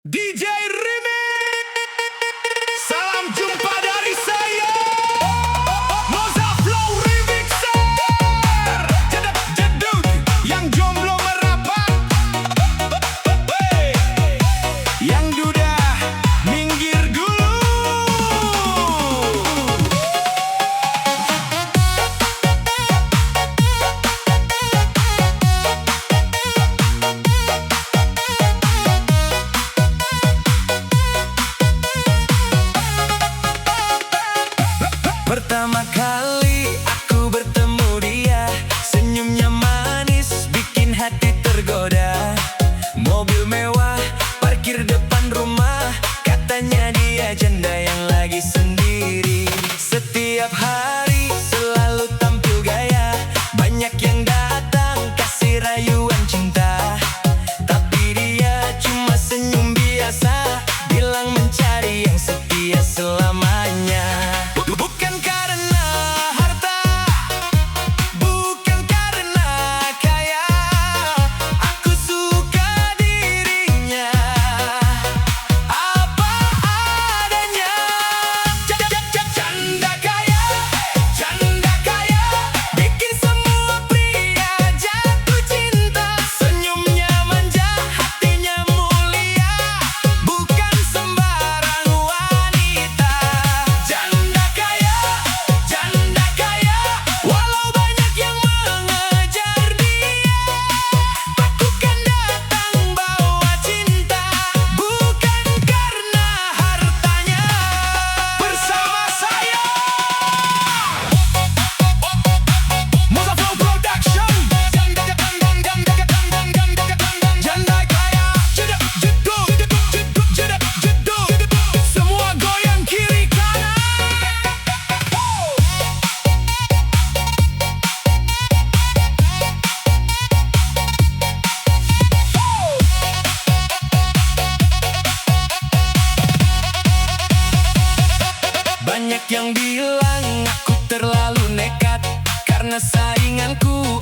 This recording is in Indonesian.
DJ Remix. Salam jumpa dari saya, Moza Flow Remixer. Jeduk jeduk yang jomblo merapat, yang duda minggir dulu. Pertama kali aku bertemu dia, senyumnya manis bikin hati tergoda. Mobil mewah parkir depan rumah, katanya dia janda yang lagi sendiri. Setiap hari selalu tampil gaya, banyak yang datang kasih rayuan cinta. Tapi dia cuma senyum biasa, bilang mencari yang setia selamanya. Bukan karena harta, bukan karena kaya, aku suka dirinya apa adanya. Janda kaya, bikin semua pria jatuh cinta. Senyumnya manja, hatinya mulia, bukan sembarang wanita. Janda kaya, walau banyak yang mengejar dia, aku kan datang bawa cinta, bukan karena hartanya. Bersama saya, Moza Flow Production. Janda kaya, jeduk jeduk, semua goyang kiri kanan. Banyak yang bilang aku terlalu nekat, karena sainganku